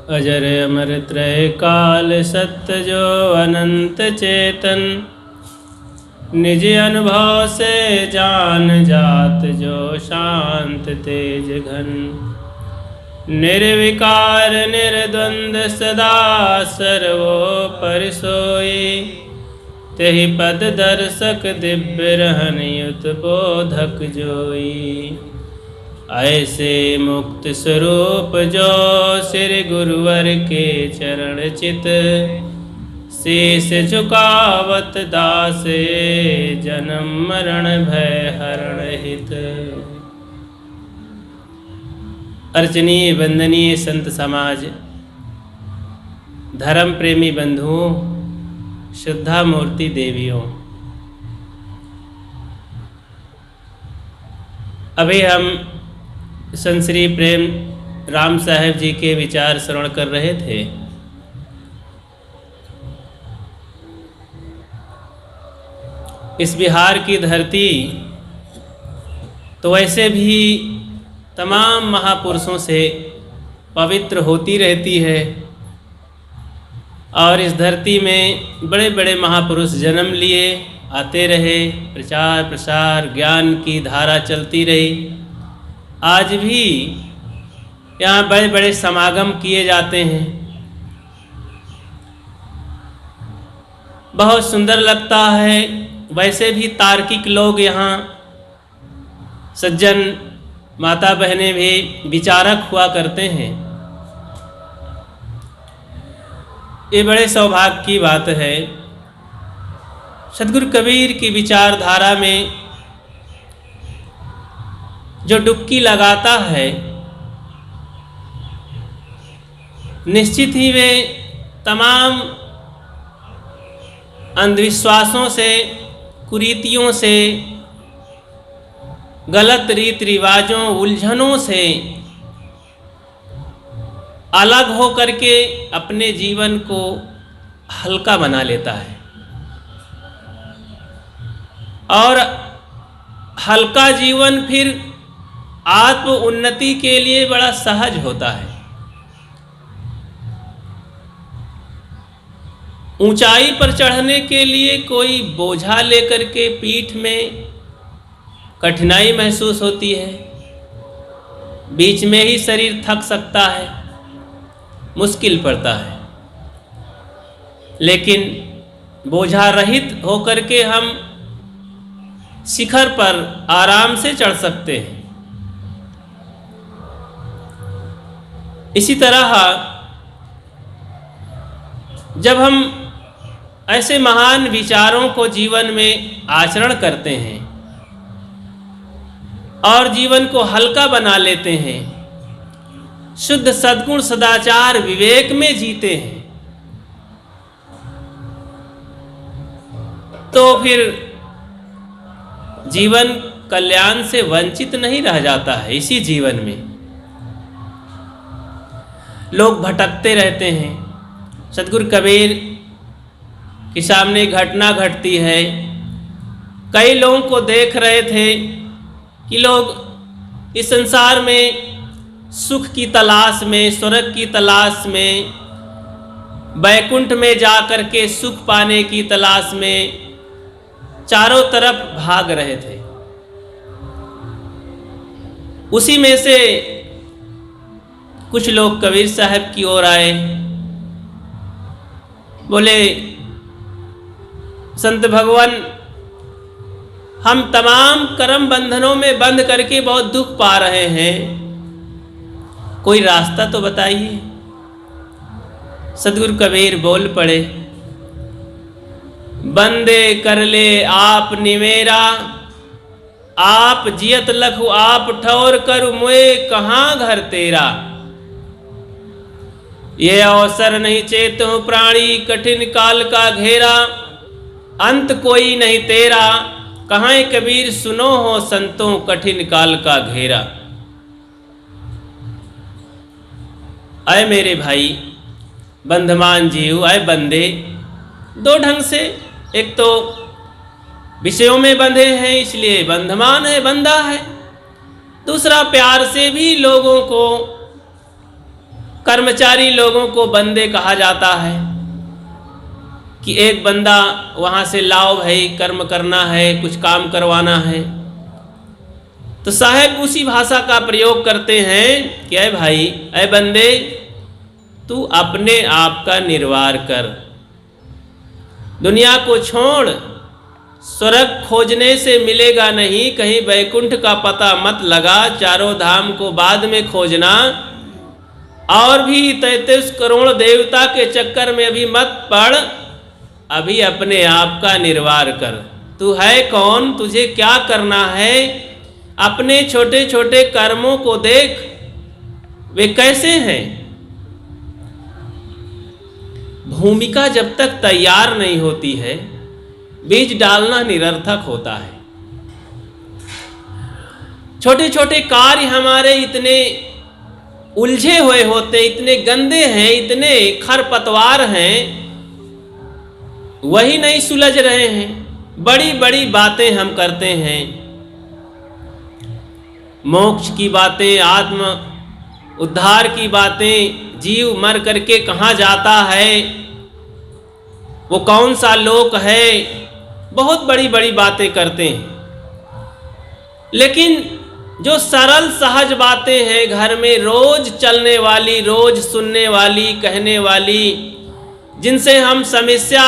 अजर अमर त्रय काल सत्य जो अनंत चेतन, निज अनुभव से जान जात जो शांत तेज घन। निर्विकार निर्द्वंद सदा सर्वोपरि सोई, तेहि पद दर्शक दिव्य रहन युत बोधक जोई। ऐसे मुक्त स्वरूप जो श्री गुरुवर के चरण चित, शीश झुकावत दासे जन्म मरण भय हरण हित। अर्चनीय वंदनीय संत समाज, धर्म प्रेमी बंधुओं, श्रद्धा मूर्ति देवियों, अभी हम संत श्री प्रेम राम साहेब जी के विचार श्रवण कर रहे थे। इस बिहार की धरती तो वैसे भी तमाम महापुरुषों से पवित्र होती रहती है, और इस धरती में बड़े बड़े महापुरुष जन्म लिए, आते रहे, प्रचार प्रसार ज्ञान की धारा चलती रही। आज भी यहाँ बड़े बड़े समागम किए जाते हैं, बहुत सुंदर लगता है। वैसे भी तार्किक लोग यहाँ, सज्जन माता बहनें भी विचारक हुआ करते हैं। ये बड़े सौभाग्य की बात है। सद्गुरु कबीर की विचारधारा में जो डुबकी लगाता है, निश्चित ही वे तमाम अंधविश्वासों से, कुरीतियों से, गलत रीति रिवाजों, उलझनों से अलग हो करके अपने जीवन को हल्का बना लेता है, और हल्का जीवन फिर आत्म उन्नति के लिए बड़ा सहज होता है। ऊंचाई पर चढ़ने के लिए कोई बोझा लेकर के पीठ में कठिनाई महसूस होती है, बीच में ही शरीर थक सकता है, मुश्किल पड़ता है। लेकिन बोझा रहित होकर के हम शिखर पर आराम से चढ़ सकते हैं। इसी तरह जब हम ऐसे महान विचारों को जीवन में आचरण करते हैं और जीवन को हल्का बना लेते हैं, शुद्ध सद्गुण सदाचार विवेक में जीते हैं, तो फिर जीवन कल्याण से वंचित नहीं रह जाता है। इसी जीवन में लोग भटकते रहते हैं। सद्गुरु कबीर के सामने घटना घटती है। कई लोगों को देख रहे थे कि लोग इस संसार में सुख की तलाश में, स्वर्ग की तलाश में, बैकुंठ में जा कर के सुख पाने की तलाश में चारों तरफ भाग रहे थे। उसी में से कुछ लोग कबीर साहब की ओर आए, बोले, संत भगवान, हम तमाम कर्म बंधनों में बंद करके बहुत दुख पा रहे हैं, कोई रास्ता तो बताइए। सद्गुरु कबीर बोल पड़े, बंदे कर ले आप निमेरा, आप जियत लखु आप ठौर कर, मुए कहाँ घर तेरा। ये अवसर नहीं चेतो प्राणी, कठिन काल का घेरा, अंत कोई नहीं तेरा, कहाँ कबीर सुनो हो संतों कठिन काल का घेरा। आए मेरे भाई बंधमान जीव, आए बंदे, दो ढंग से, एक तो विषयों में बंधे हैं इसलिए बंधमान है, बंधा है। दूसरा, प्यार से भी लोगों को कर्मचारी लोगों को बंदे कहा जाता है कि एक बंदा वहाँ से लाओ भाई, कर्म करना है, कुछ काम करवाना है। तो साहब उसी भाषा का प्रयोग करते हैं कि अय भाई, अय बंदे, तू अपने आप का निर्वाह कर, दुनिया को छोड़, स्वर्ग खोजने से मिलेगा नहीं, कहीं वैकुंठ का पता मत लगा, चारों धाम को बाद में खोजना, और भी 33 करोड़ देवता के चक्कर में अभी मत पड़, अभी अपने आप का निर्वाह कर। तू है कौन, तुझे क्या करना है, अपने छोटे छोटे कर्मों को देख, वे कैसे हैं। भूमिका जब तक तैयार नहीं होती है, बीज डालना निरर्थक होता है। छोटे छोटे कार्य हमारे इतने उलझे हुए होते, इतने गंदे हैं, इतने खरपतवार हैं, वही नहीं सुलझ रहे हैं। बड़ी बड़ी बातें हम करते हैं, मोक्ष की बातें, आत्म उद्धार की बातें, जीव मर करके कहाँ जाता है, वो कौन सा लोक है, बहुत बड़ी बड़ी बातें करते हैं। लेकिन जो सरल सहज बातें हैं, घर में रोज चलने वाली, रोज सुनने वाली, कहने वाली, जिनसे हम समस्या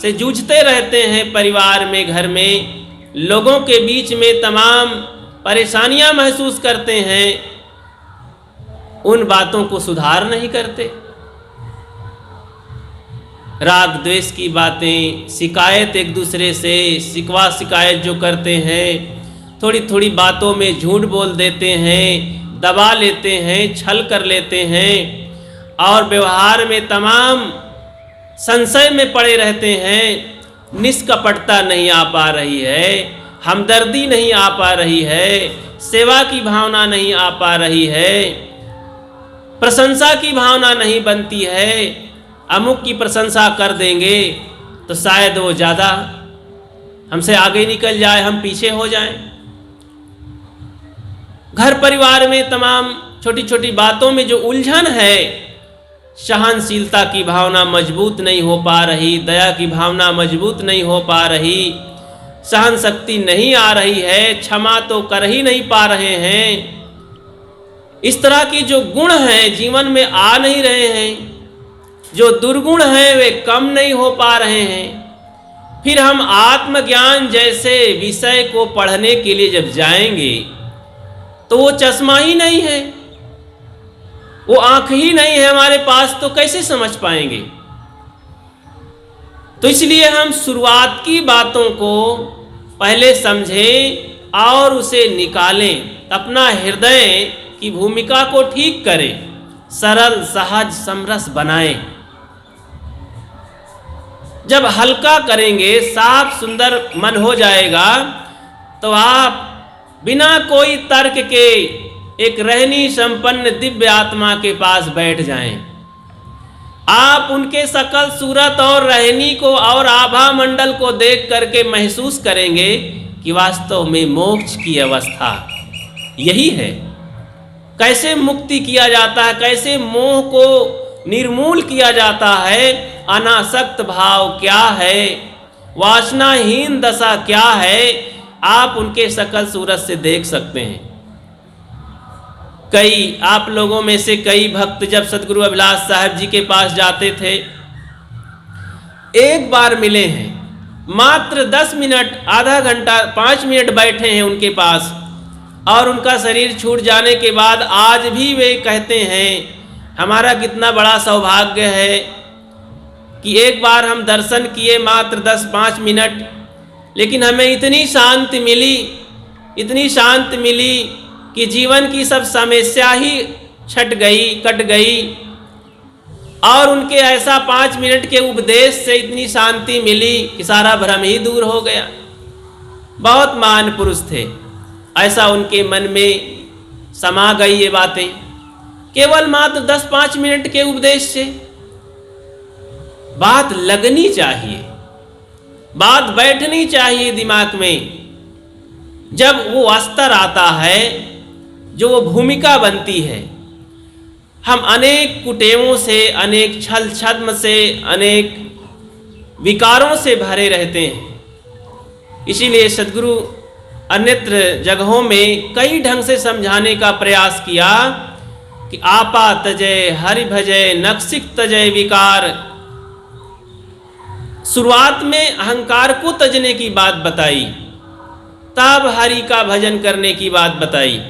से जूझते रहते हैं, परिवार में, घर में, लोगों के बीच में तमाम परेशानियां महसूस करते हैं, उन बातों को सुधार नहीं करते। राग द्वेष की बातें, शिकायत एक दूसरे से, शिकवा शिकायत जो करते हैं, थोड़ी थोड़ी बातों में झूठ बोल देते हैं, दबा लेते हैं, छल कर लेते हैं, और व्यवहार में तमाम संशय में पड़े रहते हैं। निष्कपटता नहीं आ पा रही है, हमदर्दी नहीं आ पा रही है, सेवा की भावना नहीं आ पा रही है, प्रशंसा की भावना नहीं बनती है। अमुक की प्रशंसा कर देंगे तो शायद वो ज़्यादा हमसे आगे निकल जाए, हम पीछे हो जाएं। घर परिवार में तमाम छोटी छोटी बातों में जो उलझन है, सहनशीलता की भावना मजबूत नहीं हो पा रही, दया की भावना मजबूत नहीं हो पा रही, सहन शक्ति नहीं आ रही है, क्षमा तो कर ही नहीं पा रहे हैं। इस तरह के जो गुण हैं जीवन में आ नहीं रहे हैं, जो दुर्गुण हैं वे कम नहीं हो पा रहे हैं। फिर हम आत्मज्ञान जैसे विषय को पढ़ने के लिए जब जाएंगे तो वो चश्मा ही नहीं है, वो आंख ही नहीं है हमारे पास, तो कैसे समझ पाएंगे। तो इसलिए हम शुरुआत की बातों को पहले समझें और उसे निकालें, अपना हृदय की भूमिका को ठीक करें, सरल सहज समरस बनाएं। जब हल्का करेंगे, साफ सुंदर मन हो जाएगा, तो आप बिना कोई तर्क के एक रहनी संपन्न दिव्य आत्मा के पास बैठ जाएं। आप उनके सकल सूरत और रहनी को और आभा मंडल को देख करके महसूस करेंगे कि वास्तव में मोक्ष की अवस्था यही है। कैसे मुक्ति किया जाता है, कैसे मोह को निर्मूल किया जाता है, अनासक्त भाव क्या है, वासनाहीन दशा क्या है, आप उनके सकल सूरत से देख सकते हैं। कई आप लोगों में से कई भक्त जब सदगुरु अभिलाष साहब जी के पास जाते थे, एक बार मिले हैं, मात्र 10 मिनट, आधा घंटा, 5 मिनट बैठे हैं उनके पास, और उनका शरीर छूट जाने के बाद आज भी वे कहते हैं हमारा कितना बड़ा सौभाग्य है कि एक बार हम दर्शन किए, मात्र 10-5 मिनट, लेकिन हमें इतनी शांति मिली, इतनी शांति मिली कि जीवन की सब समस्या ही छट गई, कट गई। और उनके ऐसा 5 मिनट के उपदेश से इतनी शांति मिली कि सारा भ्रम ही दूर हो गया। बहुत महान पुरुष थे, ऐसा उनके मन में समा गई ये बातें, केवल मात्र 10-5 मिनट के उपदेश से। बात लगनी चाहिए, बात बैठनी चाहिए दिमाग में। जब वो स्तर आता है, जो वो भूमिका बनती है, हम अनेक कुटेवों से, अनेक छल छद्म से, अनेक विकारों से भरे रहते हैं। इसीलिए सद्गुरु अन्यत्र जगहों में कई ढंग से समझाने का प्रयास किया कि आपा तजय हरि भजय नक्सिक तजय विकार। शुरुआत में अहंकार को तजने की बात बताई, तब हरि का भजन करने की बात बताई।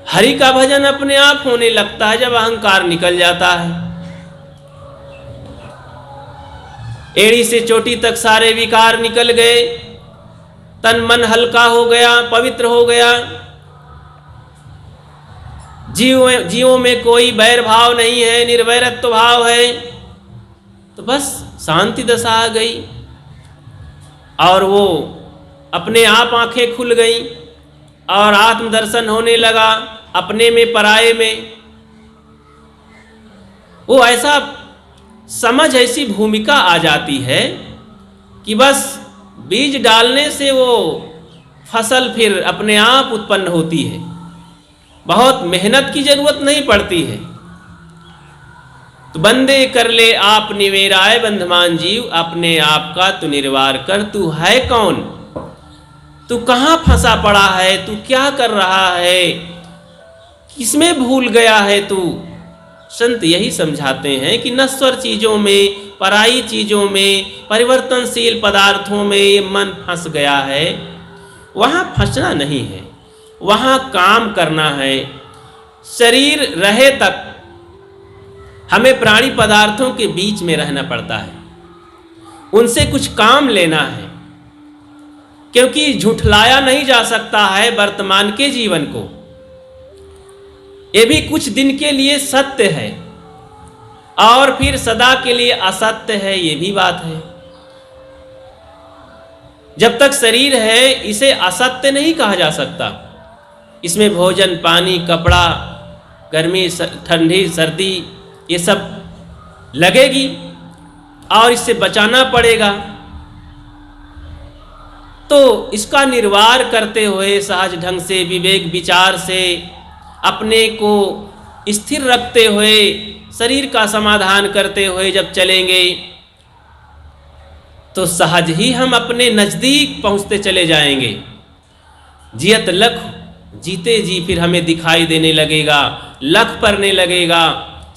हरि का भजन अपने आप होने लगता है जब अहंकार निकल जाता है। एड़ी से चोटी तक सारे विकार निकल गए, तन मन हल्का हो गया, पवित्र हो गया, जीवों में कोई बैर भाव नहीं है, निर्वैरत्व भाव है, तो बस शांति दशा आ गई और वो अपने आप आंखें खुल गई और आत्मदर्शन होने लगा, अपने में पराये में। वो ऐसा समझ, ऐसी भूमिका आ जाती है कि बस बीज डालने से वो फसल फिर अपने आप उत्पन्न होती है, बहुत मेहनत की जरूरत नहीं पड़ती है। तो बंदे कर ले आप निवेराय बंधमान जीव, अपने आप का तू निर्वार कर। तू है कौन? तू कहाँ फंसा पड़ा है? तू क्या कर रहा है? किसमें भूल गया है तू? संत यही समझाते हैं कि नश्वर चीजों में, पराई चीजों में, परिवर्तनशील पदार्थों में ये मन फंस गया है। वहाँ फंसना नहीं है, वहाँ काम करना है। शरीर रहे तक हमें प्राणी पदार्थों के बीच में रहना पड़ता है, उनसे कुछ काम लेना है, क्योंकि झुठलाया नहीं जा सकता है वर्तमान के जीवन को। ये भी कुछ दिन के लिए सत्य है और फिर सदा के लिए असत्य है, ये भी बात है। जब तक शरीर है इसे असत्य नहीं कहा जा सकता। इसमें भोजन, पानी, कपड़ा, गर्मी, ठंडी, सर्दी ये सब लगेगी और इससे बचाना पड़ेगा। तो इसका निर्वाह करते हुए सहज ढंग से, विवेक विचार से, अपने को स्थिर रखते हुए, शरीर का समाधान करते हुए जब चलेंगे तो सहज ही हम अपने नज़दीक पहुंचते चले जाएंगे। जियत लख जीते जी फिर हमें दिखाई देने लगेगा, लख पड़ने लगेगा,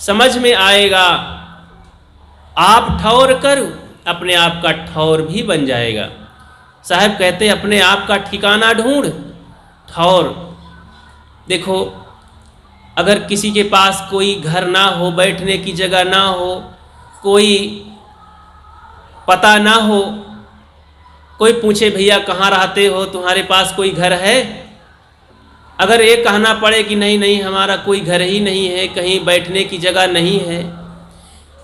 समझ में आएगा। आप ठौर कर अपने आप का ठौर भी बन जाएगा। साहब कहते अपने आप का ठिकाना ढूंढ, ठौर। देखो, अगर किसी के पास कोई घर ना हो, बैठने की जगह ना हो, कोई पता ना हो, कोई पूछे भैया कहाँ रहते हो, तुम्हारे पास कोई घर है? अगर ये कहना पड़े कि नहीं नहीं हमारा कोई घर ही नहीं है, कहीं बैठने की जगह नहीं है।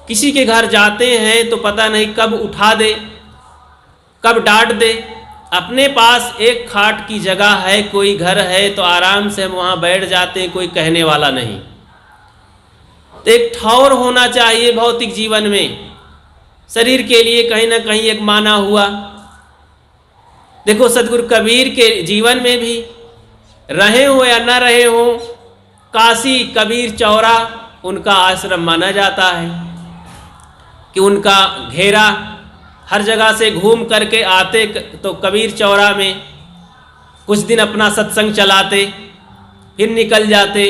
किसी के घर जाते हैं तो पता नहीं कब उठा दे, कब डांट दे। अपने पास एक खाट की जगह है, कोई घर है तो आराम से हम वहाँ बैठ जाते हैं, कोई कहने वाला नहीं। तो एक ठौर होना चाहिए भौतिक जीवन में, शरीर के लिए कहीं ना कहीं एक माना हुआ। देखो सदगुरु कबीर के जीवन में भी, रहे हो या न रहे हो, काशी कबीर चौरा उनका आश्रम माना जाता है कि उनका घेरा हर जगह से घूम करके आते तो कबीर चौरा में कुछ दिन अपना सत्संग चलाते, फिर निकल जाते।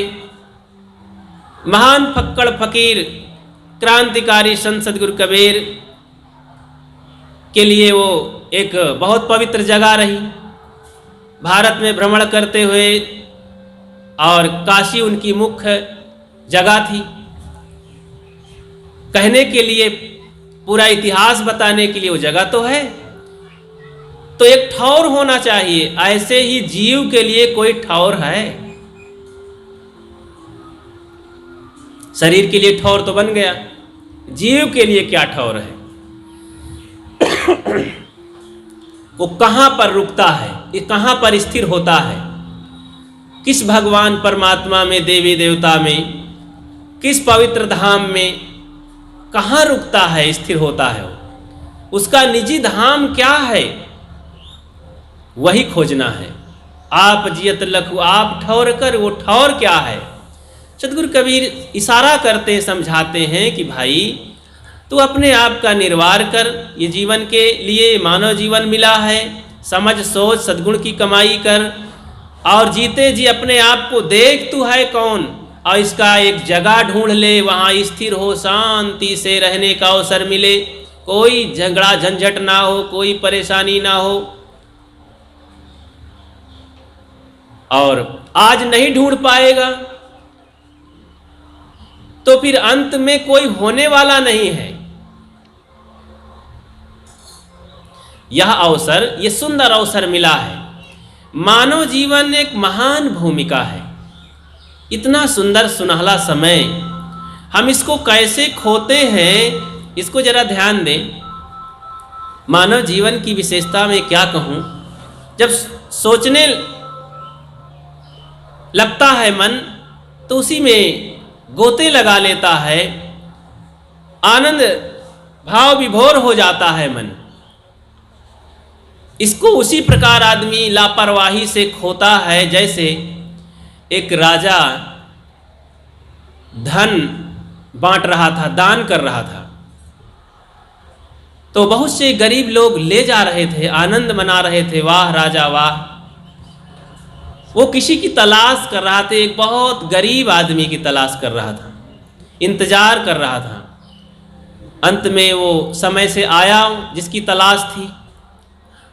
महान फक्कड़ फकीर क्रांतिकारी संत सदगुरु कबीर के लिए वो एक बहुत पवित्र जगह रही। भारत में भ्रमण करते हुए, और काशी उनकी मुख्य जगह थी। कहने के लिए, पूरा इतिहास बताने के लिए वो जगह तो है। तो एक ठौर होना चाहिए। ऐसे ही जीव के लिए कोई ठौर है? शरीर के लिए ठौर तो बन गया, जीव के लिए क्या ठौर है? वो कहाँ पर रुकता है, ये कहाँ पर स्थिर होता है? किस भगवान परमात्मा में, देवी देवता में, किस पवित्र धाम में कहाँ रुकता है, स्थिर होता है? उसका निजी धाम क्या है, वही खोजना है। आप जियत लखु आप ठौर कर, वो ठौर क्या है? सद्गुरु कबीर इशारा करते समझाते हैं कि भाई तू अपने आप का निर्वाह कर, ये जीवन के लिए मानव जीवन मिला है, समझ सोच सद्गुण की कमाई कर और जीते जी अपने आप को देख तू है कौन, और इसका एक जगह ढूंढ ले, वहाँ स्थिर हो, शांति से रहने का अवसर मिले, कोई झगड़ा झंझट ना हो, कोई परेशानी ना हो। और आज नहीं ढूंढ पाएगा तो फिर अंत में कोई होने वाला नहीं है। यह अवसर, ये सुंदर अवसर मिला है। मानव जीवन एक महान भूमिका है, इतना सुंदर सुनहला समय, हम इसको कैसे खोते हैं, इसको जरा ध्यान दें। मानव जीवन की विशेषता में क्या कहूँ, जब सोचने लगता है मन तो उसी में गोते लगा लेता है, आनंद भाव विभोर हो जाता है मन। इसको उसी प्रकार आदमी लापरवाही से खोता है, जैसे एक राजा धन बांट रहा था, दान कर रहा था, तो बहुत से गरीब लोग ले जा रहे थे, आनंद मना रहे थे, वाह राजा वाह। वो किसी की तलाश कर रहा था, एक बहुत गरीब आदमी की तलाश कर रहा था, इंतजार कर रहा था। अंत में वो समय से आया जिसकी तलाश थी,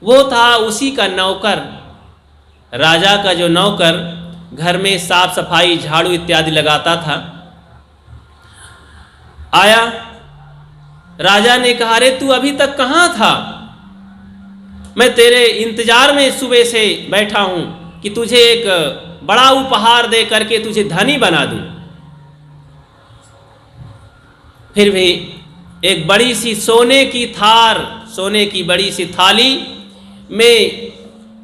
वो था उसी का नौकर, राजा का जो नौकर घर में साफ सफाई झाड़ू इत्यादि लगाता था। आया, राजा ने कहा, अरे तू अभी तक कहाँ था, मैं तेरे इंतजार में सुबह से बैठा हूं कि तुझे एक बड़ा उपहार दे करके तुझे धनी बना दूं। फिर भी एक बड़ी सी सोने की थार, सोने की बड़ी सी थाली में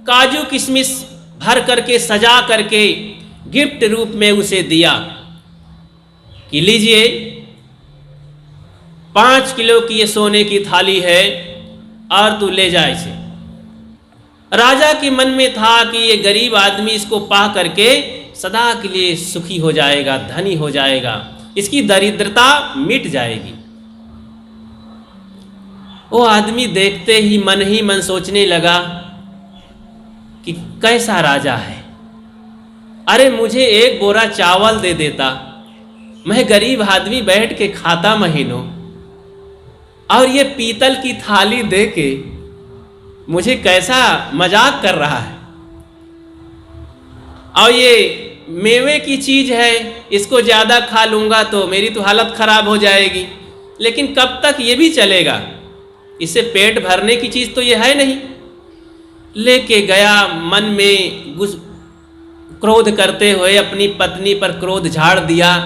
काजू किशमिश भर करके सजा करके गिफ्ट रूप में उसे दिया कि लीजिए 5 किलो की ये सोने की थाली है और तू ले जा इसे। राजा के मन में था कि ये गरीब आदमी इसको पा करके सदा के लिए सुखी हो जाएगा, धनी हो जाएगा, इसकी दरिद्रता मिट जाएगी। वो आदमी देखते ही मन सोचने लगा कि कैसा राजा है, अरे मुझे एक बोरा चावल दे देता, मैं गरीब आदमी बैठ के खाता महीनों, और ये पीतल की थाली दे के मुझे कैसा मजाक कर रहा है। और ये मेवे की चीज है, इसको ज़्यादा खा लूँगा तो मेरी तो हालत खराब हो जाएगी, लेकिन कब तक ये भी चलेगा, इसे पेट भरने की चीज़ तो ये है नहीं। लेके गया, मन में क्रोध करते हुए अपनी पत्नी पर क्रोध झाड़ दिया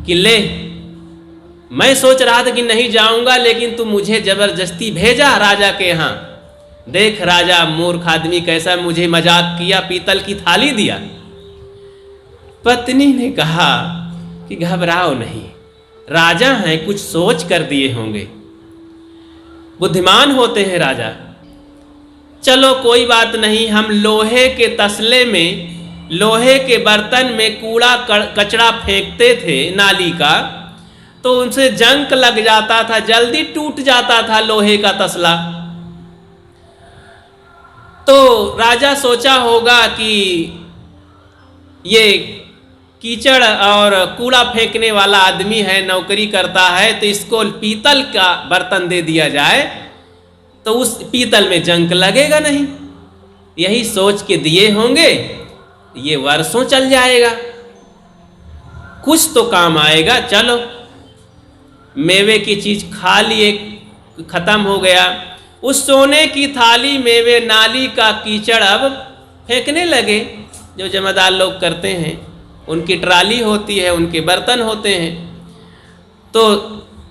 कि ले, मैं सोच रहा था कि नहीं जाऊंगा, लेकिन तू मुझे जबरदस्ती भेजा राजा के यहाँ। देख राजा मूर्ख आदमी कैसा मुझे मजाक किया, पीतल की थाली दिया। पत्नी ने कहा कि घबराओ नहीं, राजा हैं, कुछ सोच कर दिए होंगे, बुद्धिमान होते हैं राजा। चलो कोई बात नहीं, हम लोहे के तसले में, लोहे के बर्तन में कूड़ा कचरा फेंकते थे नाली का, तो उनसे जंग लग जाता था, जल्दी टूट जाता था लोहे का तसला। तो राजा सोचा होगा कि ये कीचड़ और कूड़ा फेंकने वाला आदमी है, नौकरी करता है, तो इसको पीतल का बर्तन दे दिया जाए तो उस पीतल में जंग लगेगा नहीं, यही सोच के दिए होंगे, ये वर्षों चल जाएगा, कुछ तो काम आएगा। चलो मेवे की चीज खा लिए, खत्म हो गया। उस सोने की थाली मेवे नाली का कीचड़ अब फेंकने लगे, जो जमादार लोग करते हैं, उनकी ट्राली होती है, उनके बर्तन होते हैं। तो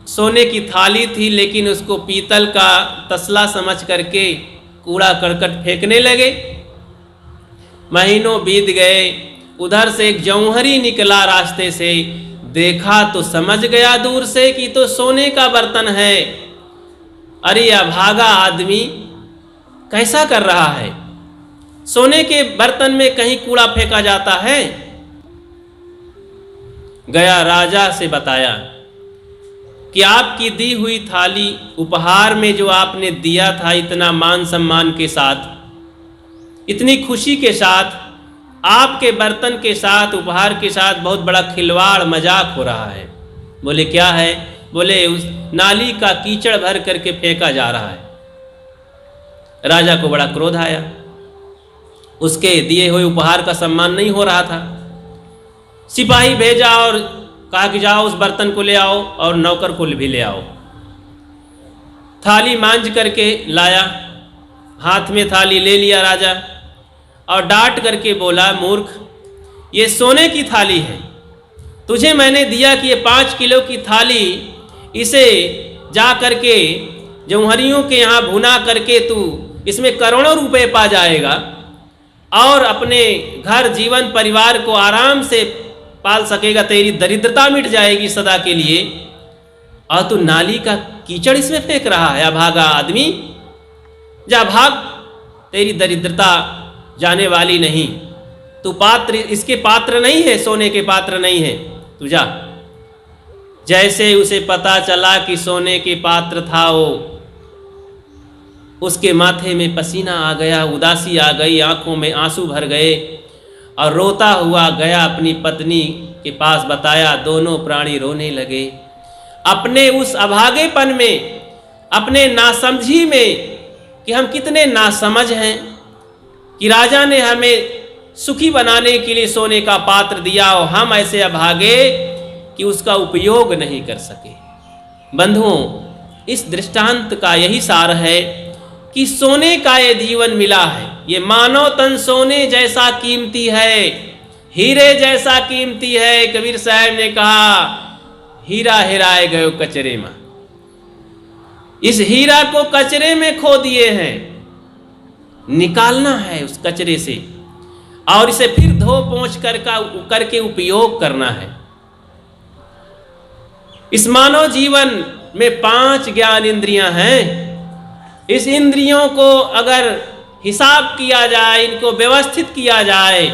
सोने की थाली थी, लेकिन उसको पीतल का तसला समझ करके कूड़ा करकट फेंकने लगे। महीनों बीत गए, उधर से एक जौहरी निकला रास्ते से, देखा तो समझ गया दूर से कि तो सोने का बर्तन है। अरे अभागा आदमी कैसा कर रहा है, सोने के बर्तन में कहीं कूड़ा फेंका जाता है। गया राजा से बताया कि आपकी दी हुई थाली उपहार में जो आपने दिया था, इतना मान सम्मान के साथ, इतनी खुशी के साथ, आपके बर्तन के साथ, उपहार के साथ बहुत बड़ा खिलवाड़ मजाक हो रहा है। बोले क्या है? बोले उस नाली का कीचड़ भर करके फेंका जा रहा है। राजा को बड़ा क्रोध आया, उसके दिए हुए उपहार का सम्मान नहीं हो रहा था। सिपाही भेजा और कहा कि जाओ उस बर्तन को ले आओ और नौकर को भी ले आओ। थाली मांझ करके लाया, हाथ में थाली ले लिया राजा और डांट करके बोला, मूर्ख, ये सोने की थाली है, तुझे मैंने दिया कि ये 5 किलो की थाली, इसे जा करके जौहरियों के यहाँ भुना करके तू इसमें करोड़ों रुपए पा जाएगा और अपने घर जीवन परिवार को आराम से पाल सकेगा, तेरी दरिद्रता मिट जाएगी सदा के लिए, और तू नाली का कीचड़ इसमें फेंक रहा है। अभागा आदमी, जा भाग, तेरी दरिद्रता जाने वाली नहीं, तू पात्र, इसके पात्र नहीं है, सोने के पात्र नहीं है, तू जा। जैसे उसे पता चला कि सोने के पात्र था वो, उसके माथे में पसीना आ गया, उदासी आ गई, आंखों में आंसू भर गए और रोता हुआ गया अपनी पत्नी के पास, बताया। दोनों प्राणी रोने लगे अपने उस अभागेपन में, अपने नासमझी में कि हम कितने नासमझ हैं कि राजा ने हमें सुखी बनाने के लिए सोने का पात्र दिया और हम ऐसे अभागे कि उसका उपयोग नहीं कर सके। बंधुओं, इस दृष्टांत का यही सार है कि सोने का ये जीवन मिला है, ये मानव तन सोने जैसा कीमती है, हीरे जैसा कीमती है। कबीर साहब ने कहा, हीरा हेराए गयो कचरे में। इस हीरा को कचरे में खो दिए हैं, निकालना है उस कचरे से और इसे फिर धो पोंछ करके उपयोग करना है। इस मानव जीवन में 5 ज्ञान इंद्रियां हैं। इस इंद्रियों को अगर हिसाब किया जाए, इनको व्यवस्थित किया जाए,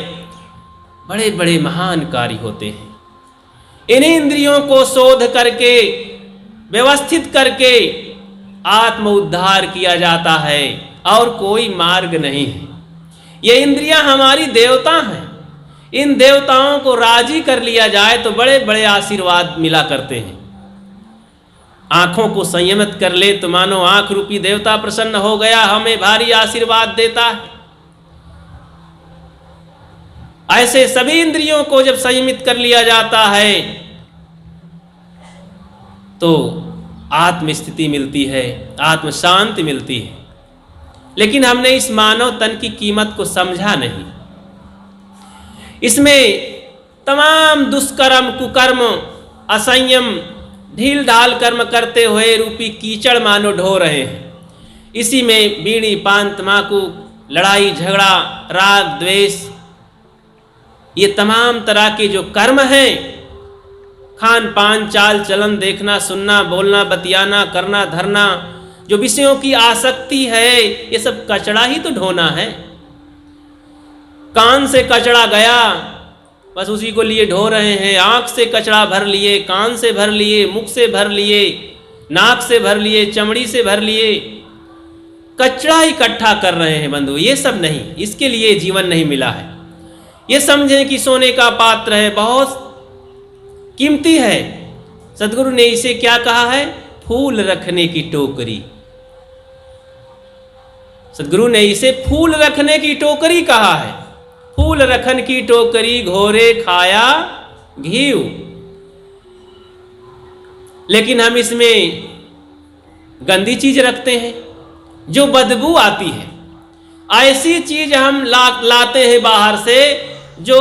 बड़े बड़े महान कार्य होते हैं। इन इंद्रियों को शोध करके, व्यवस्थित करके आत्म उद्धार किया जाता है और कोई मार्ग नहीं है। ये इंद्रियां हमारी देवता हैं, इन देवताओं को राजी कर लिया जाए तो बड़े बड़े आशीर्वाद मिला करते हैं। आंखों को संयमित कर ले तो मानो आंख रूपी देवता प्रसन्न हो गया, हमें भारी आशीर्वाद देता है। ऐसे सभी इंद्रियों को जब संयमित कर लिया जाता है तो आत्म स्थिति मिलती है, आत्म शांति मिलती है। लेकिन हमने इस मानव तन की कीमत को समझा नहीं। इसमें तमाम दुष्कर्म, कुकर्म, असंयम, ढील ढाल कर्म करते हुए रूपी कीचड़ मानो ढो रहे हैं। इसी में बीड़ी, पान, तमाकू, लड़ाई झगड़ा, राग द्वेष, ये तमाम तरह के जो कर्म हैं, खान पान, चाल चलन, देखना सुनना, बोलना बतियाना, करना धरना, जो विषयों की आसक्ति है, ये सब कचड़ा ही तो ढोना है। कान से कचड़ा गया, बस उसी को लिए ढो रहे हैं। आँख से कचड़ा भर लिए, कान से भर लिए, मुख से भर लिए, नाक से भर लिए, चमड़ी से भर लिए, कचड़ा इकट्ठा कर रहे हैं। बंधु, ये सब नहीं, इसके लिए जीवन नहीं मिला है। ये समझें कि सोने का पात्र है, बहुत कीमती है। सदगुरु ने इसे क्या कहा है? फूल रखने की टोकरी। सदगुरु ने इसे फूल रखने की टोकरी कहा है। फूल रखन की टोकरी, घोरे खाया घीव। लेकिन हम इसमें गंदी चीज रखते हैं जो बदबू आती है। ऐसी चीज हम लाते हैं बाहर से जो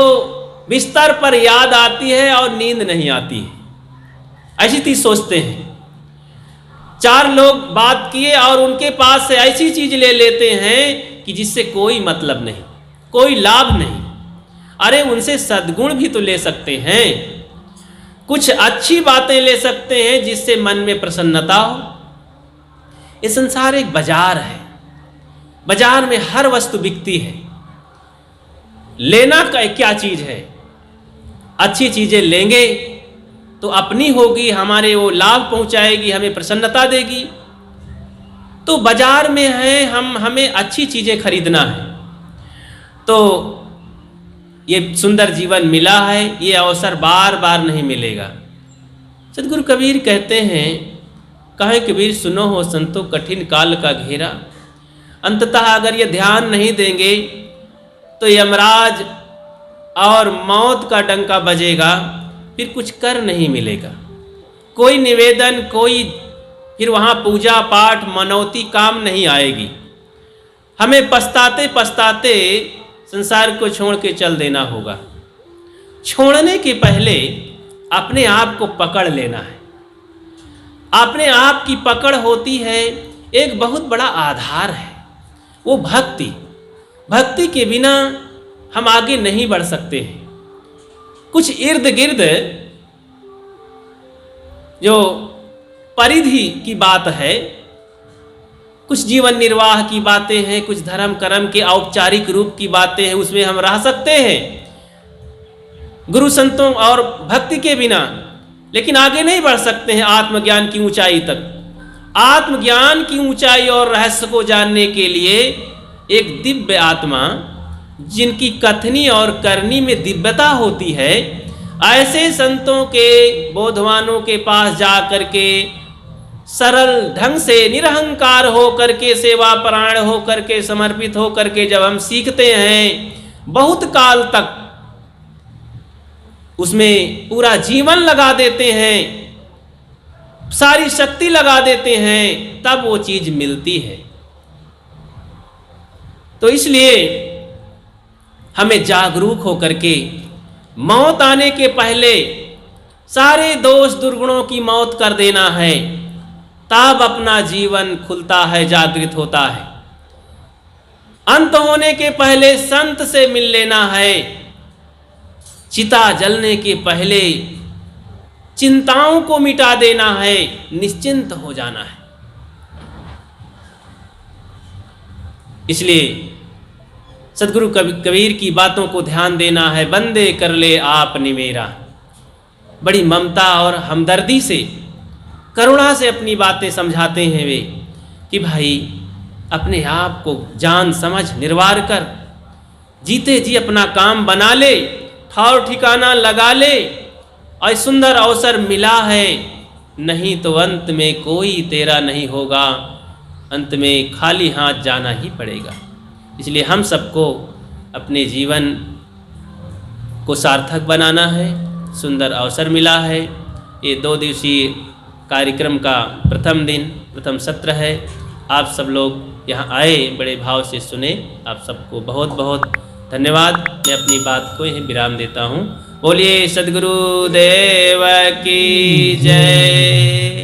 बिस्तर पर याद आती है और नींद नहीं आती है। ऐसी चीज सोचते हैं। 4 लोग बात किए और उनके पास से ऐसी चीज ले लेते हैं कि जिससे कोई मतलब नहीं, कोई लाभ नहीं। अरे उनसे सद्गुण भी तो ले सकते हैं, कुछ अच्छी बातें ले सकते हैं जिससे मन में प्रसन्नता हो। ये संसार एक बाजार है, बाजार में हर वस्तु बिकती है। लेना क्या चीज है? अच्छी चीजें लेंगे तो अपनी होगी, हमारे वो लाभ पहुंचाएगी, हमें प्रसन्नता देगी। तो बाजार में है, हमें अच्छी चीज़ें खरीदना है, तो ये सुंदर जीवन मिला है, ये अवसर बार बार नहीं मिलेगा। सदगुरु कबीर कहते हैं, कहें कबीर सुनो हो संतो कठिन काल का घेरा। अंततः अगर ये ध्यान नहीं देंगे तो यमराज और मौत का डंका बजेगा, फिर कुछ कर नहीं मिलेगा। कोई निवेदन, कोई फिर वहाँ पूजा पाठ मनौती काम नहीं आएगी। हमें पछताते पछताते संसार को छोड़ के चल देना होगा। छोड़ने के पहले अपने आप को पकड़ लेना है। अपने आप की पकड़ होती है एक बहुत बड़ा आधार है, वो भक्ति। भक्ति के बिना हम आगे नहीं बढ़ सकते हैं। कुछ इर्द गिर्द जो परिधि की बात है, कुछ जीवन निर्वाह की बातें हैं, कुछ धर्म कर्म के औपचारिक रूप की बातें हैं, उसमें हम रह सकते हैं गुरु संतों और भक्ति के बिना, लेकिन आगे नहीं बढ़ सकते हैं आत्मज्ञान की ऊंचाई तक। आत्मज्ञान की ऊंचाई और रहस्य को जानने के लिए एक दिव्य आत्मा, जिनकी कथनी और करनी में दिव्यता होती है, ऐसे संतों के, बोधवानों के पास जा कर के सरल ढंग से निरहंकार हो करके, सेवा परायण हो करके, समर्पित हो करके जब हम सीखते हैं, बहुत काल तक उसमें पूरा जीवन लगा देते हैं, सारी शक्ति लगा देते हैं, तब वो चीज मिलती है। तो इसलिए हमें जागरूक होकर के मौत आने के पहले सारे दोष दुर्गुणों की मौत कर देना है, तब अपना जीवन खुलता है, जागृत होता है। अंत होने के पहले संत से मिल लेना है। चिता जलने के पहले चिंताओं को मिटा देना है, निश्चिंत हो जाना है। इसलिए सदगुरु कबीर की बातों को ध्यान देना है। बंदे कर ले आपने मेरा, बड़ी ममता और हमदर्दी से, करुणा से अपनी बातें समझाते हैं वे कि भाई अपने आप को जान समझ निर्वार कर, जीते जी अपना काम बना ले, ठौर ठिकाना लगा ले, और सुंदर अवसर मिला है, नहीं तो अंत में कोई तेरा नहीं होगा, अंत में खाली हाथ जाना ही पड़ेगा। इसलिए हम सबको अपने जीवन को सार्थक बनाना है। सुंदर अवसर मिला है, ये 2 दिवसीय कार्यक्रम का प्रथम दिन, प्रथम सत्र है। आप सब लोग यहाँ आए, बड़े भाव से सुने, आप सबको बहुत बहुत धन्यवाद। मैं अपनी बात को यहीं विराम देता हूँ। बोलिए सद्गुरु देव की जय।